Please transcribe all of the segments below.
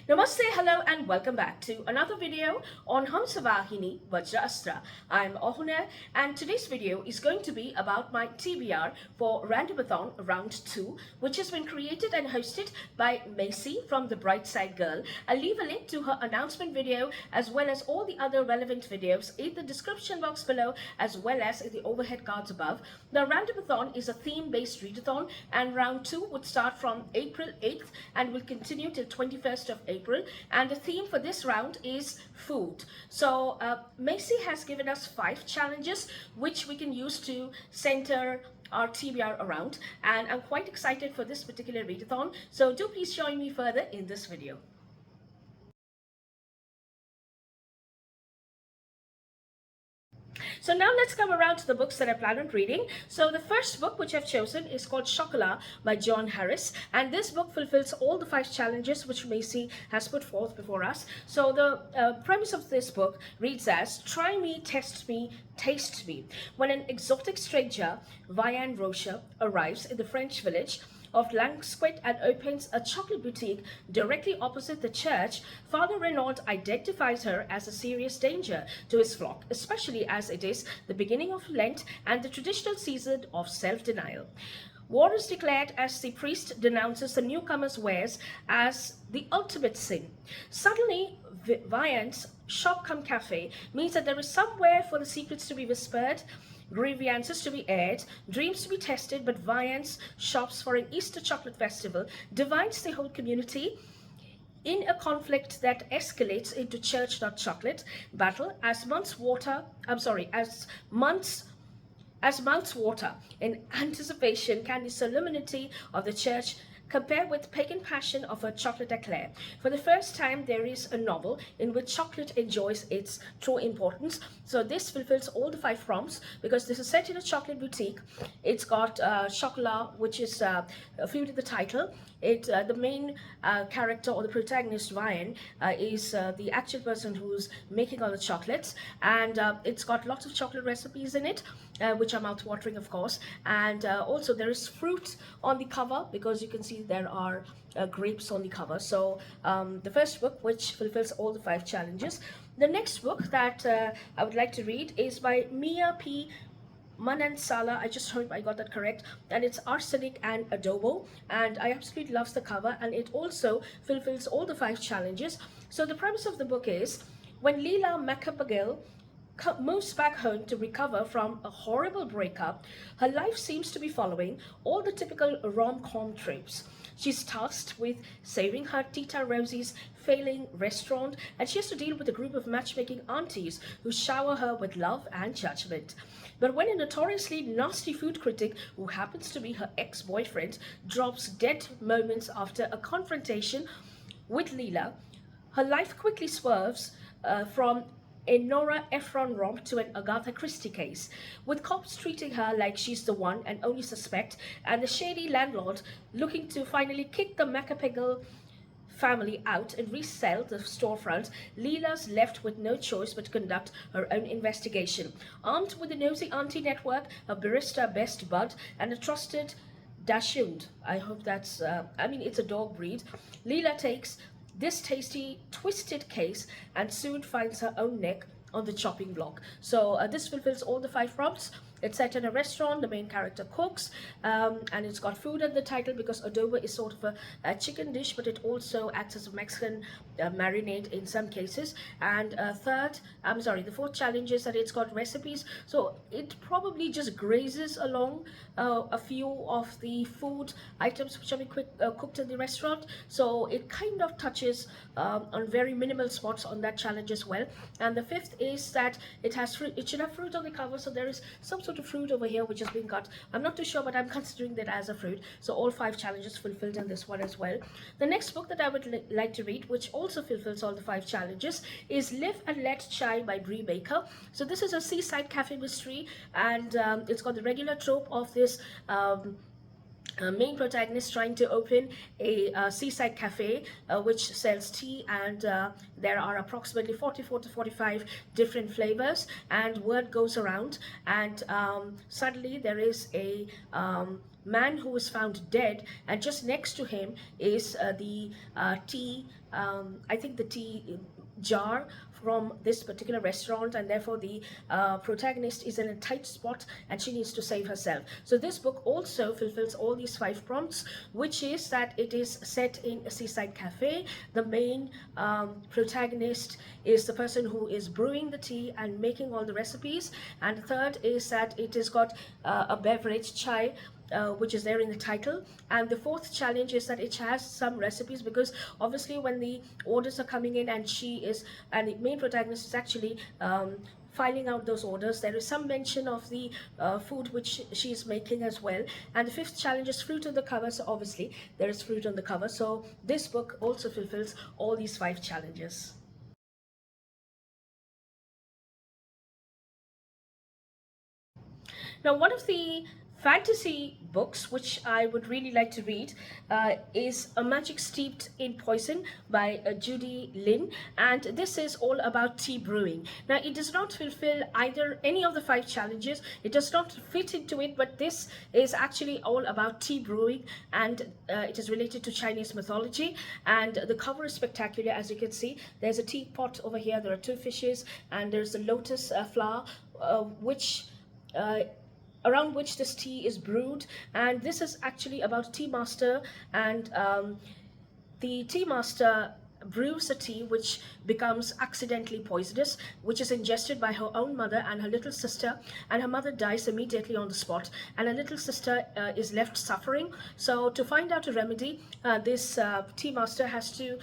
Namaste, hello and welcome back to another video on Hamsavahini, Vajraasthra. I'm Awhona and today's video is going to be about my TBR for Randomathon Round 2, which has been created and hosted by Maci from The Bright Side Girl. I'll leave a link to her announcement video as well as all the other relevant videos in the description box below as well as in the overhead cards above. The Randomathon is a theme-based readathon and Round 2 would start from April 8th and will continue till 21st of April, and the theme for this round is food. So Maci has given us 5 challenges which we can use to center our TBR around, and I'm quite excited for this particular readathon, so do please join me further in this video. So now let's come around to the books that I plan on reading. So the first book which I've chosen is called Charachter by John Harris, and this book fulfills all the 5 challenges which Maci has put forth before us. So the premise of this book reads as: try me, test me, taste me. When an exotic stranger, Vian Rocher, arrives in the French village of Langsquet and opens a chocolate boutique directly opposite the church, Father Renaud identifies her as a serious danger to his flock, especially as it is the beginning of Lent and the traditional season of self-denial. War is declared as the priest denounces the newcomer's wares as the ultimate sin. Suddenly, Vian's shop-cum-cafe means that there is somewhere for the secrets to be whispered, grievances to be aired, dreams to be tested, but Vian's shops for an Easter chocolate festival divides the whole community in a conflict that escalates into church not chocolate battle as months water in anticipation can the solemnity of the church compare with pagan passion of a chocolate eclair. For the first time, there is a novel in which chocolate enjoys its true importance. So this fulfills all the 5 prompts because this is set in a chocolate boutique. It's got chocolat, which is food in the title. The main character or the protagonist, Vian, is the actual person who's making all the chocolates, and it's got lots of chocolate recipes in it, which are mouth-watering, of course. And also there is fruit on the cover because you can see there are grapes on the cover. So the first book which fulfills all the 5 challenges. The next book that I would like to read is by Mia P. Manansala. I just hope I got that correct, and it's Arsenic and Adobo, and I absolutely love the cover, and it also fulfills all the 5 challenges. So the premise of the book is: when Leela Macapagal moves back home to recover from a horrible breakup, her life seems to be following all the typical rom-com tropes. She's tasked with saving her Tita Rosie's failing restaurant, and she has to deal with a group of matchmaking aunties who shower her with love and judgment. But when a notoriously nasty food critic, who happens to be her ex-boyfriend, drops dead moments after a confrontation with Leela, her life quickly swerves from a Nora Ephron romp to an Agatha Christie case, with cops treating her like she's the one and only suspect, and the shady landlord looking to finally kick the Macapagal family out and resell the storefront. Leela's left with no choice but to conduct her own investigation. Armed with a nosy auntie network, a barista best bud, and a trusted dachshund. I hope that's, it's a dog breed. Leela takes this tasty, twisted case and soon finds her own neck on the chopping block. So this fulfills all the 5 prompts. It's set in a restaurant, the main character cooks, and it's got food in the title because adobo is sort of a chicken dish, but it also acts as a Mexican marinade in some cases. And the 4th challenge is that it's got recipes, so it probably just grazes along a few of the food items which are being cooked in the restaurant. So it kind of touches on very minimal spots on that challenge as well. And the 5th is that it has fruit. It should have fruit on the cover, so there is some sort of fruit over here which has been cut. I'm not too sure, but I'm considering that as a fruit. So all 5 challenges fulfilled in this one as well. The next book that I would like to read, which also fulfills all the 5 challenges, is Live and Let Chai by Brie Baker. So this is a seaside cafe mystery, and it's got the regular trope of this main protagonist trying to open a seaside cafe which sells tea, and there are approximately 44 to 45 different flavors, and word goes around, and suddenly there is a man who was found dead, and just next to him is the tea, I think the tea jar from this particular restaurant, and therefore the protagonist is in a tight spot and she needs to save herself. So this book also fulfills all these 5 prompts, which is that it is set in a seaside cafe. The main protagonist is the person who is brewing the tea and making all the recipes, and the third is that it has got a beverage, chai, which is there in the title. And the fourth challenge is that it has some recipes, because obviously when the orders are coming in and the main protagonist is actually filing out those orders, there is some mention of the food which she is making as well. And the fifth challenge is fruit on the cover, so obviously there is fruit on the cover. So this book also fulfills all these 5 challenges. Now, one of the fantasy books which I would really like to read is A Magic Steeped in Poison by Judy Lin, and this is all about tea brewing. Now, it does not fulfill either any of the 5 challenges, it does not fit into it, but this is actually all about tea brewing, and it is related to Chinese mythology, and the cover is spectacular. As you can see, there's a teapot over here, there are 2 fishes, and there's a lotus flower around which this tea is brewed. And this is actually about a tea master, and the tea master brews a tea which becomes accidentally poisonous, which is ingested by her own mother and her little sister, and her mother dies immediately on the spot, and her little sister is left suffering. So to find out a remedy, this tea master has to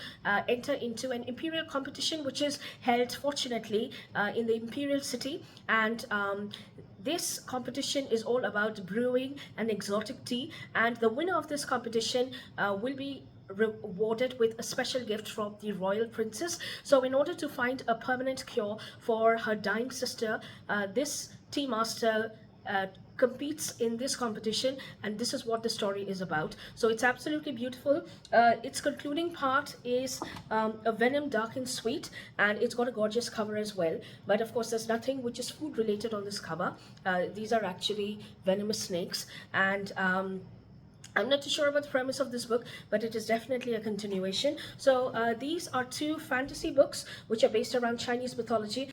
enter into an imperial competition which is held, fortunately, in the imperial city, and this competition is all about brewing an exotic tea, and the winner of this competition will be rewarded with a special gift from the royal princess. So in order to find a permanent cure for her dying sister, this tea master competes in this competition, and this is what the story is about. So it's absolutely beautiful. Its concluding part is a venom dark and sweet, and it's got a gorgeous cover as well. But of course, there's nothing which is food related on this cover. These are actually venomous snakes, and I'm not too sure about the premise of this book, but it is definitely a continuation. So these are 2 fantasy books which are based around Chinese mythology.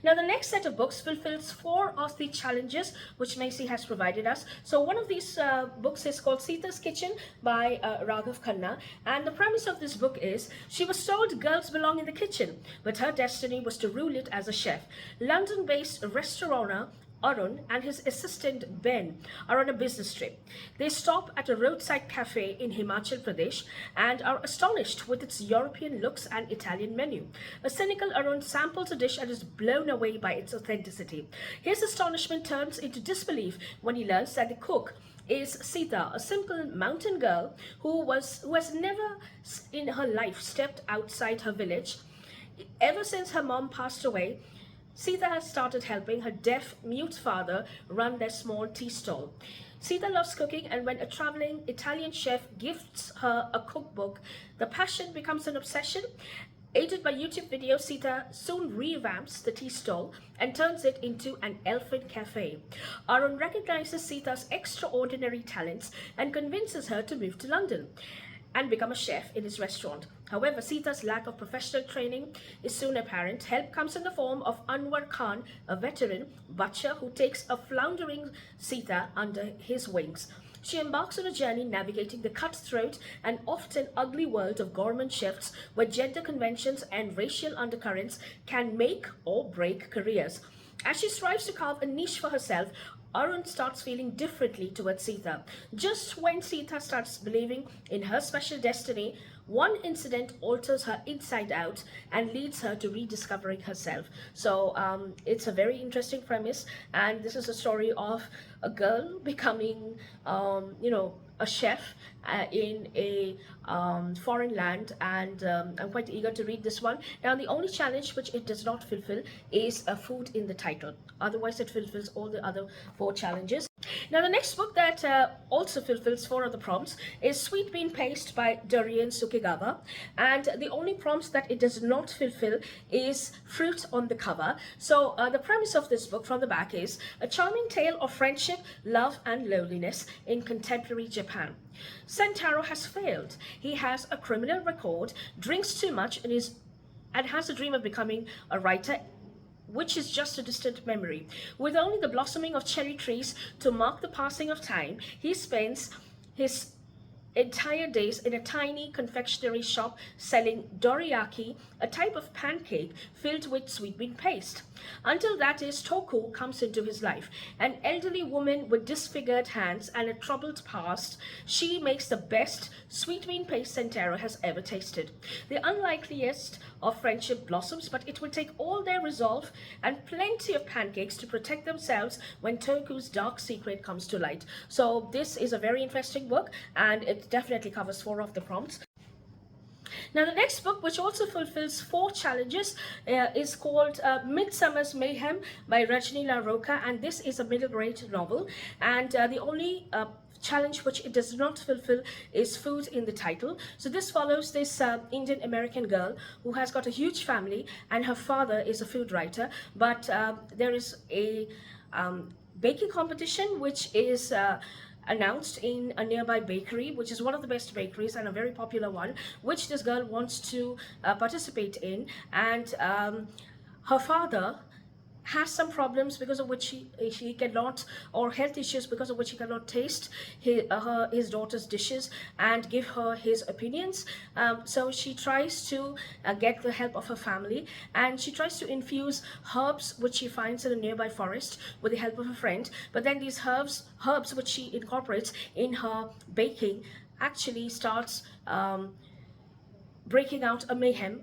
Now, the next set of books fulfills 4 of the challenges which Maci has provided us. So one of these books is called Sita's Kitchen by Raghav Khanna, and the premise of this book is she was told girls belong in the kitchen, but her destiny was to rule it as a chef. London-based restaurateur Arun and his assistant Ben are on a business trip. They stop at a roadside cafe in Himachal Pradesh and are astonished with its European looks and Italian menu. A cynical Arun samples a dish and is blown away by its authenticity. His astonishment turns into disbelief when he learns that the cook is Sita, a simple mountain girl who has never in her life stepped outside her village. Ever since her mom passed away, Sita has started helping her deaf-mute father run their small tea stall. Sita loves cooking, and when a traveling Italian chef gifts her a cookbook, the passion becomes an obsession. Aided by YouTube videos, Sita soon revamps the tea stall and turns it into an elfin cafe. Arun recognizes Sita's extraordinary talents and convinces her to move to London and become a chef in his restaurant. However, Sita's lack of professional training is soon apparent. Help comes in the form of Anwar Khan, a veteran butcher who takes a floundering Sita under his wings. She embarks on a journey navigating the cutthroat and often ugly world of gourmet chefs, where gender conventions and racial undercurrents can make or break careers. As she strives to carve a niche for herself, Arun starts feeling differently towards Sita. Just when Sita starts believing in her special destiny, one incident alters her inside out and leads her to rediscovering herself. So it's a very interesting premise, and this is a story of a girl becoming, a chef in a foreign land, and I'm quite eager to read this one. Now, the only challenge which it does not fulfill is a food in the title. Otherwise, it fulfills all the other 4 challenges. Now, the next book that also fulfills four of the prompts is Sweet Bean Paste by Dorian Sukigawa. And the only prompts that it does not fulfill is fruit on the cover. So, the premise of this book from the back is a charming tale of friendship, love, and loneliness in contemporary Japan. Sentaro has failed. He has a criminal record, drinks too much, and has a dream of becoming a writer, which is just a distant memory. With only the blossoming of cherry trees to mark the passing of time, he spends his entire days in a tiny confectionery shop selling doriyaki, a type of pancake filled with sweet bean paste. Until that is, Toku comes into his life. An elderly woman with disfigured hands and a troubled past, she makes the best sweet bean paste Sentaro has ever tasted. The unlikeliest of friendship blossoms, but it will take all their resolve and plenty of pancakes to protect themselves when Toku's dark secret comes to light. So this is a very interesting book, and it definitely covers four of the prompts. Now, the next book, which also fulfills four challenges, is called Midsummer's Mayhem by Rajni La Roca, and this is a middle grade novel. And the only challenge which it does not fulfill is food in the title. So this follows this Indian American girl who has got a huge family, and her father is a food writer, but there is a baking competition which is announced in a nearby bakery, which is one of the best bakeries and a very popular one, which this girl wants to participate in. And her father has some problems because of which he cannot, or health issues because of which he cannot taste his daughter's dishes and give her his opinions. So she tries to get the help of her family, and she tries to infuse herbs which she finds in a nearby forest with the help of a friend. But then these herbs which she incorporates in her baking actually starts breaking out a mayhem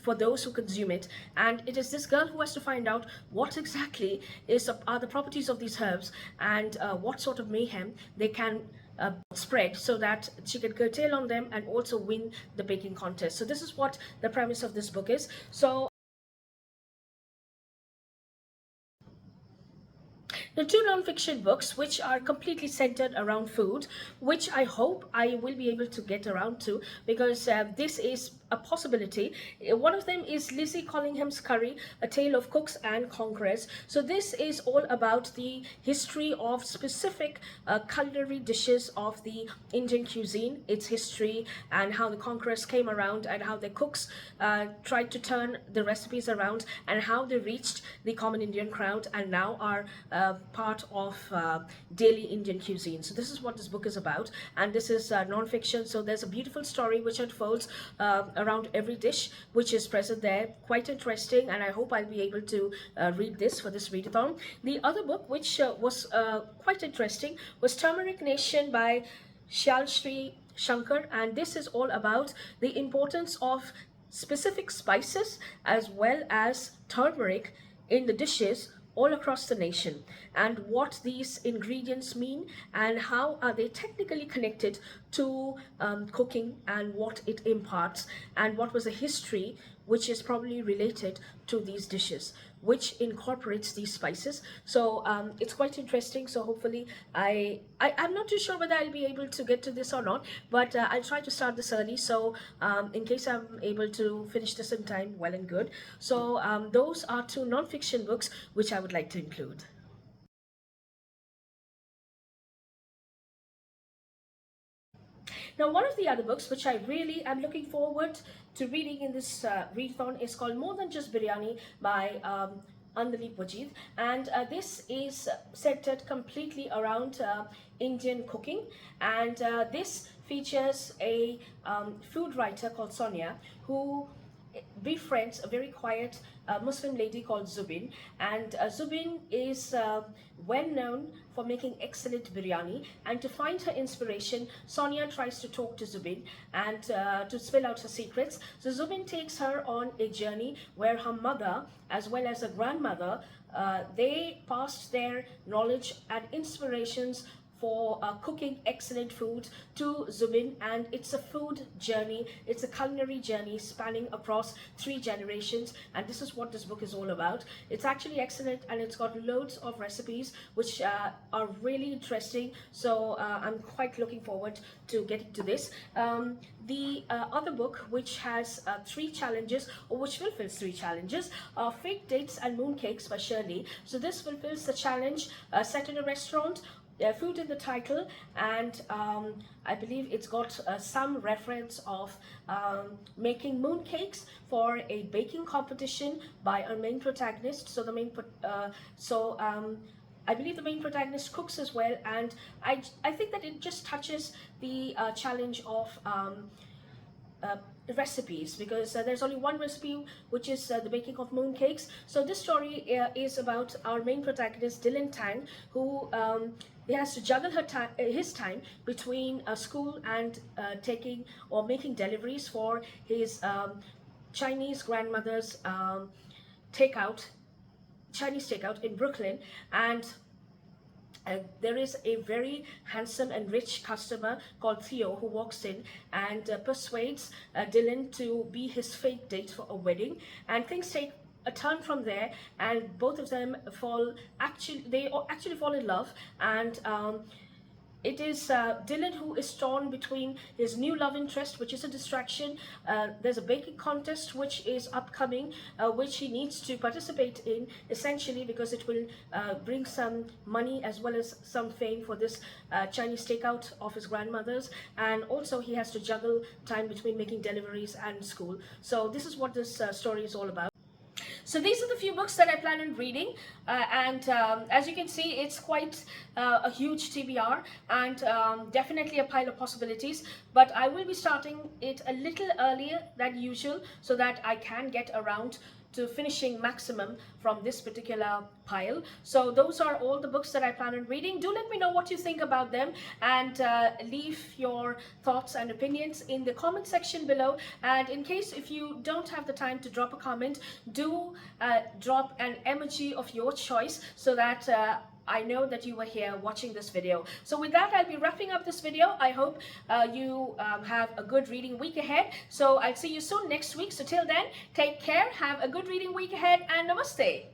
for those who consume it. And it is this girl who has to find out what exactly are the properties of these herbs, and what sort of mayhem they can spread so that she can curtail on them and also win the baking contest. So this is what the premise of this book is. So the two non-fiction books, which are completely centered around food, which I hope I will be able to get around to, because this is a possibility. One of them is Lizzie Collingham's Curry, A Tale of Cooks and Conquerors. So this is all about the history of specific culinary dishes of the Indian cuisine, its history, and how the conquerors came around, and how the cooks tried to turn the recipes around, and how they reached the common Indian crowd and now are part of daily Indian cuisine. So this is what this book is about, and this is non-fiction. So there's a beautiful story which unfolds around every dish which is present there. Quite interesting, and I hope I'll be able to read this for this readathon. The other book which was quite interesting was Turmeric Nation by Shalshri Shankar, and this is all about the importance of specific spices as well as turmeric in the dishes all across the nation, and what these ingredients mean and how are they technically connected to cooking, and what it imparts, and what was the history which is probably related to these dishes which incorporates these spices. So it's quite interesting. So hopefully I'm not too sure whether I'll be able to get to this or not, but I'll try to start this early, so in case I'm able to finish this in time, well and good. So those are two non-fiction books which I would like to include. Now, one of the other books which I really am looking forward to reading in this readathon is called More Than Just Biryani by Andalip Wajid, and this is centered completely around Indian cooking, and this features a food writer called Sonia who befriends a very quiet Muslim lady called Zubin, and Zubin is well known for making excellent biryani. And to find her inspiration, Sonia tries to talk to Zubin and to spill out her secrets. So Zubin takes her on a journey where her mother as well as her grandmother, they passed their knowledge and inspirations for cooking excellent food to Zubin, and it's a food journey, it's a culinary journey spanning across 3 generations, and this is what this book is all about. It's actually excellent, and it's got loads of recipes which are really interesting, so I'm quite looking forward to getting to this. The other book, which has 3 challenges, or which fulfills 3 challenges, are Fake Dates and Mooncakes by Shirley. So this fulfills the challenge set in a restaurant, food in the title, and I believe it's got some reference of making mooncakes for a baking competition by our main protagonist. So the main I believe the main protagonist cooks as well, and I think that it just touches the challenge of recipes, because there's only one recipe, which is the baking of mooncakes. So this story is about our main protagonist Dylan Tang, who he has to juggle his time between school and taking or making deliveries for his Chinese grandmother's Chinese takeout in Brooklyn, and there is a very handsome and rich customer called Theo who walks in and persuades Dylan to be his fake date for a wedding, and things take a turn from there, and both of them actually fall in love, and it is Dylan who is torn between his new love interest, which is a distraction. There's a baking contest which is upcoming, which he needs to participate in, essentially because it will bring some money as well as some fame for this Chinese takeout of his grandmother's. And also he has to juggle time between making deliveries and school. So this is what this story is all about. So these are the few books that I plan on reading, and as you can see, it's quite a huge TBR, and definitely a pile of possibilities, but I will be starting it a little earlier than usual so that I can get around to finishing maximum from this particular pile. So those are all the books that I plan on reading. Do let me know what you think about them, and leave your thoughts and opinions in the comment section below. And in case if you don't have the time to drop a comment, do drop an emoji of your choice so that I know that you were here watching this video. So with that, I'll be wrapping up this video. I hope you have a good reading week ahead. So I'll see you soon next week. So till then, take care, have a good reading week ahead, and namaste.